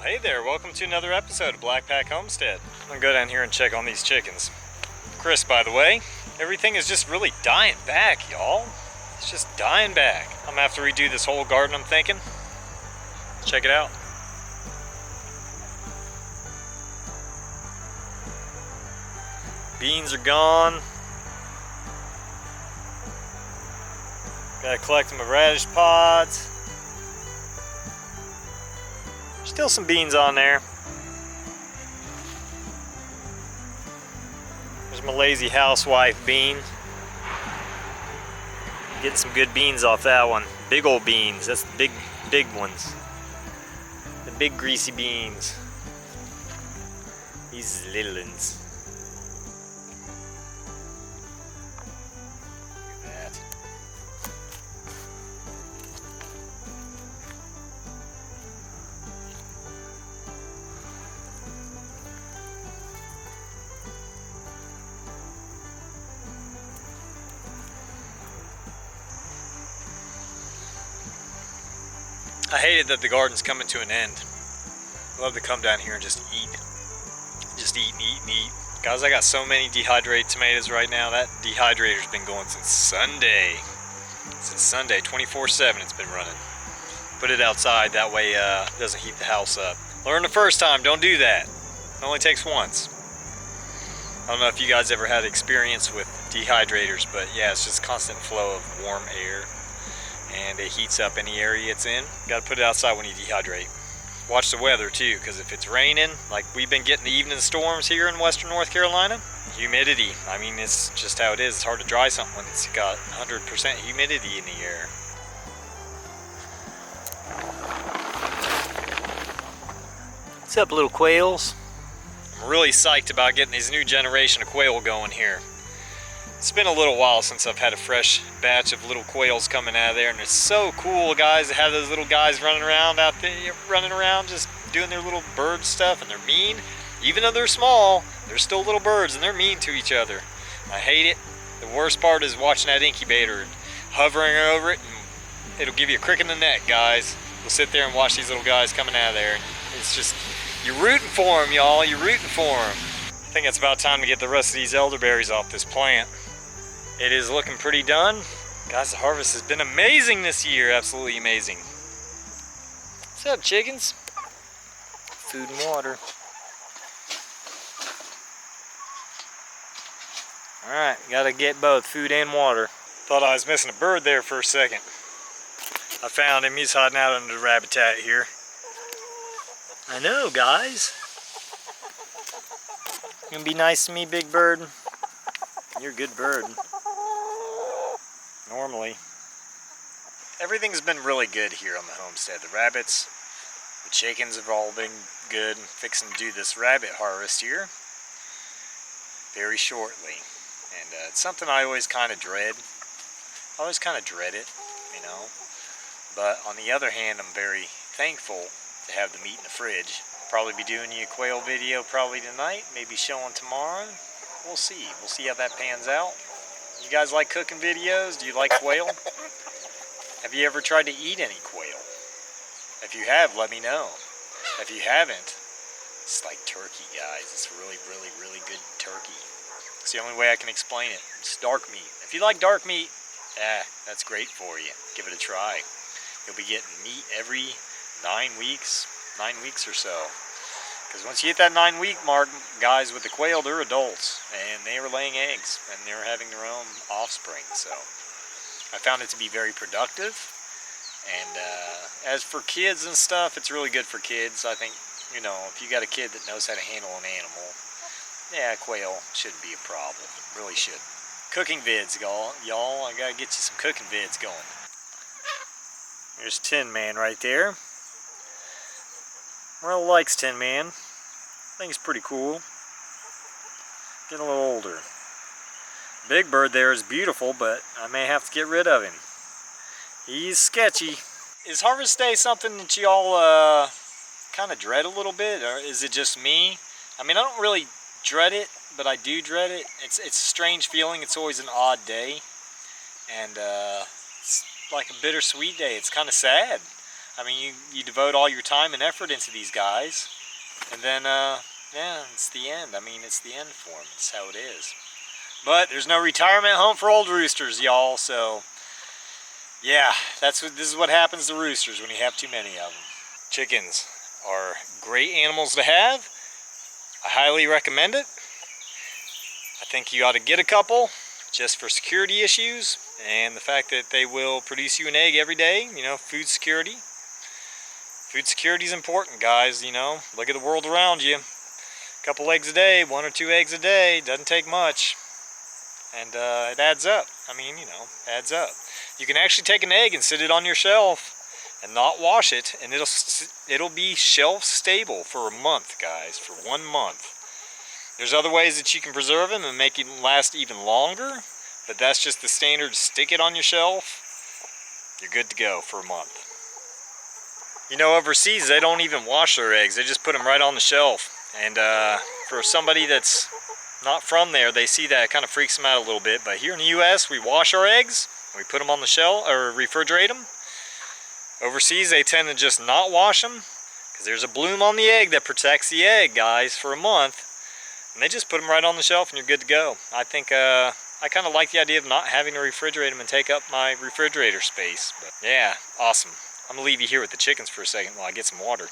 Hey there, welcome to another episode of Blackpack Homestead. I'm gonna go down here and check on these chickens. Chris, by the way, everything is just really dying back, y'all. It's just dying back. I'm gonna have to redo this whole garden, I'm thinking. Check it out. Beans are gone. Gotta collect my radish pods. Still some beans on there. There's my lazy housewife bean. Getting some good beans off that one. Big old beans. That's the big ones. The big greasy beans. These little ones. Look at that. I hate it that the garden's coming to an end. I love to come down here and just eat. Just eat and eat and eat. Guys, I got so many dehydrated tomatoes right now. That dehydrator's been going since Sunday. Since Sunday, 24/7 it's been running. Put it outside, that way it doesn't heat the house up. Learn the first time, don't do that. It only takes once. I don't know if you guys ever had experience with dehydrators, but yeah, it's just constant flow of warm air. And it heats up any area it's in. Got to put it outside when you dehydrate. Watch the weather too, because if it's raining, like we've been getting the evening storms here in western North Carolina, humidity, I mean, it's just how it is. It's hard to dry something when it's got 100% humidity in the air. What's up, little quails? I'm really psyched about getting this new generation of quail going here. It's been a little while since I've had a fresh batch of little quails coming out of there, and it's so cool, guys, to have those little guys running around out there, just doing their little bird stuff, and they're mean. Even though they're small, they're still little birds, and they're mean to each other. I hate it. The worst part is watching that incubator and hovering over it, and it'll give you a crick in the neck, guys. We'll sit there and watch these little guys coming out of there, and it's just, you're rooting for them, y'all. You're rooting for them. I think it's about time to get the rest of these elderberries off this plant. It is looking pretty done. Guys, the harvest has been amazing this year. Absolutely amazing. What's up, chickens? Food and water. Alright, gotta get both food and water. Thought I was missing a bird there for a second. I found him. He's hiding out under the rabbit hat here. I know, guys. You gonna be nice to me, big bird? You're a good bird. Normally. Everything's been really good here on the homestead. The rabbits, the chickens have all been good. I'm fixing to do this rabbit harvest here very shortly. And it's something I always kind of dread. I always kind of dread it, you know. But on the other hand, I'm very thankful to have the meat in the fridge. Probably be doing you a quail video probably tonight, maybe showing tomorrow. We'll see. We'll see how that pans out. You guys like cooking videos? Do you like quail? Have you ever tried to eat any quail? If you have, let me know. If you haven't, it's like turkey, guys. It's really, really, really good turkey. It's the only way I can explain it. It's dark meat. If you like dark meat, that's great for you. Give it a try. You'll be getting meat every 9 weeks or so. Because once you hit that 9-week mark, guys, with the quail, they're adults, and they are laying eggs, and they're having their own offspring. So I found it to be very productive. And as for kids and stuff, it's really good for kids. I think, you know, if you got a kid that knows how to handle an animal, yeah, quail shouldn't be a problem. It really should. Cooking vids, y'all. I gotta get you some cooking vids going. There's Tin Man right there. Well, likes Tin Man. I think he's pretty cool. Getting a little older. Big bird there is beautiful, but I may have to get rid of him. He's sketchy. Is harvest day something that y'all kind of dread a little bit, or is it just me? I mean, I don't really dread it, but I do dread it. It's a strange feeling. It's always an odd day, and it's like a bittersweet day. It's kind of sad. I mean, you devote all your time and effort into these guys, and then, yeah, it's the end. I mean, it's the end for them. It's how it is. But there's no retirement home for old roosters, y'all, so, yeah, this is what happens to roosters when you have too many of them. Chickens are great animals to have. I highly recommend it. I think you ought to get a couple just for security issues and the fact that they will produce you an egg every day, you know, food security. Food security is important, guys, you know. Look at the world around you. A couple eggs a day, 1 or 2 eggs a day, doesn't take much. And it adds up. I mean, you know, adds up. You can actually take an egg and sit it on your shelf and not wash it, and it'll be shelf stable for a month, guys, for 1 month. There's other ways that you can preserve them and make it last even longer, but that's just the standard. Stick it on your shelf, you're good to go for a month. You know, overseas they don't even wash their eggs, they just put them right on the shelf. And for somebody that's not from there, they see that, it kind of freaks them out a little bit. But here in the US, we wash our eggs, we put them on the shelf, or refrigerate them. Overseas, they tend to just not wash them, because there's a bloom on the egg that protects the egg, guys, for a month. And they just put them right on the shelf and you're good to go. I think, I kind of like the idea of not having to refrigerate them and take up my refrigerator space. But yeah, awesome. I'm going to leave you here with the chickens for a second while I get some water.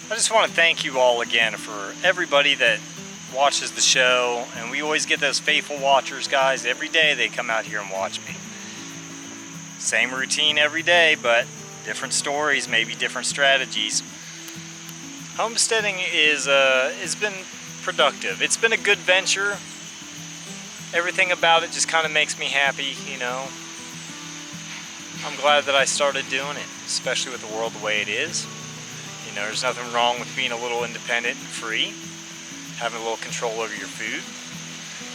I just want to thank you all again for everybody that watches the show. And we always get those faithful watchers, guys. Every day they come out here and watch me. Same routine every day, but different stories, maybe different strategies. Homesteading has been productive. It's been a good venture. Everything about it just kind of makes me happy, you know. I'm glad that I started doing it, especially with the world the way it is. You know, there's nothing wrong with being a little independent and free, having a little control over your food.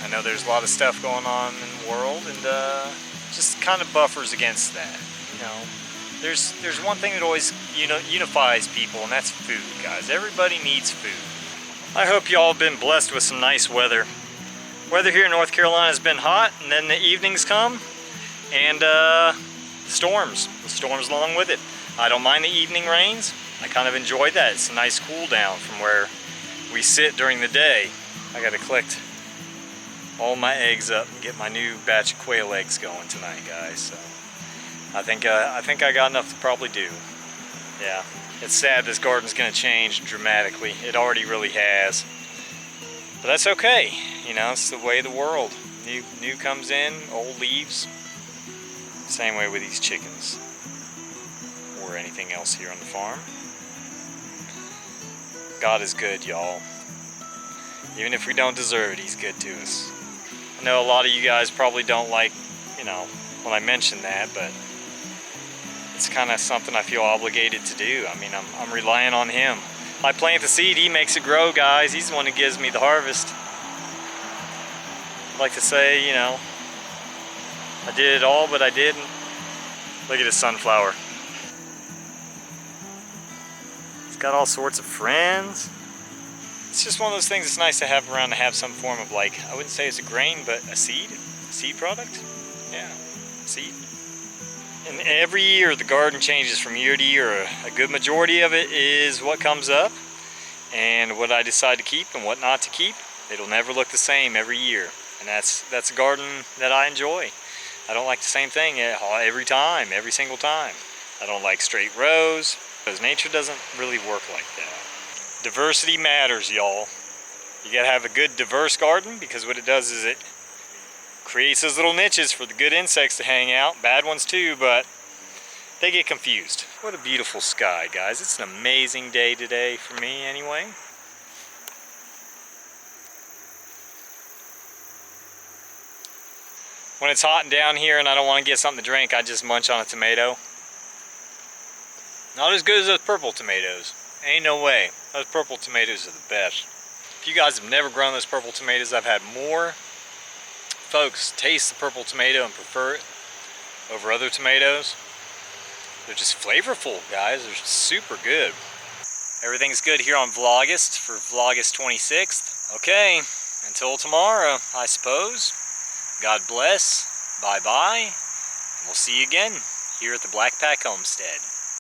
I know there's a lot of stuff going on in the world, and just kind of buffers against that. You know, there's one thing that always unifies people, and that's food, guys. Everybody needs food. I hope you all have been blessed with some nice weather. Weather here in North Carolina has been hot, and then the evenings come, and storms. The storms along with it. I don't mind the evening rains. I kind of enjoy that. It's a nice cool down from where we sit during the day. I got to collect all my eggs up and get my new batch of quail eggs going tonight, guys. So I think I got enough to probably do. Yeah, it's sad this garden's gonna change dramatically. It already really has, but that's okay. You know, it's the way of the world. New comes in, old leaves. Same way with these chickens or anything else here on the farm. God is good, y'all. Even if we don't deserve it, He's good to us. I know a lot of you guys probably don't like, you know, when I mention that, but it's kind of something I feel obligated to do. I mean, I'm relying on Him. I plant the seed, He makes it grow, guys. He's the one who gives me the harvest. I'd like to say, you know, I did it all, but I didn't. Look at this sunflower. It's got all sorts of friends. It's just one of those things that's nice to have around, to have some form of, like, I wouldn't say it's a grain, but a seed product. Yeah, seed. And every year the garden changes from year to year. A good majority of it is what comes up and what I decide to keep and what not to keep. It'll never look the same every year, and that's a garden that I enjoy. I don't like the same thing every time, every single time. I don't like straight rows, because nature doesn't really work like that. Diversity matters, y'all. You gotta have a good diverse garden, because what it does is it creates those little niches for the good insects to hang out, bad ones too, but they get confused. What a beautiful sky, guys. It's an amazing day today for me anyway. When it's hot and down here and I don't want to get something to drink, I just munch on a tomato. Not as good as those purple tomatoes. Ain't no way. Those purple tomatoes are the best. If you guys have never grown those purple tomatoes, I've had more folks taste the purple tomato and prefer it over other tomatoes. They're just flavorful, guys. They're super good. Everything's good here on Vlogust for Vlogust 26th. Okay, until tomorrow, I suppose. God bless, bye-bye, and we'll see you again here at the Blackpack Homestead.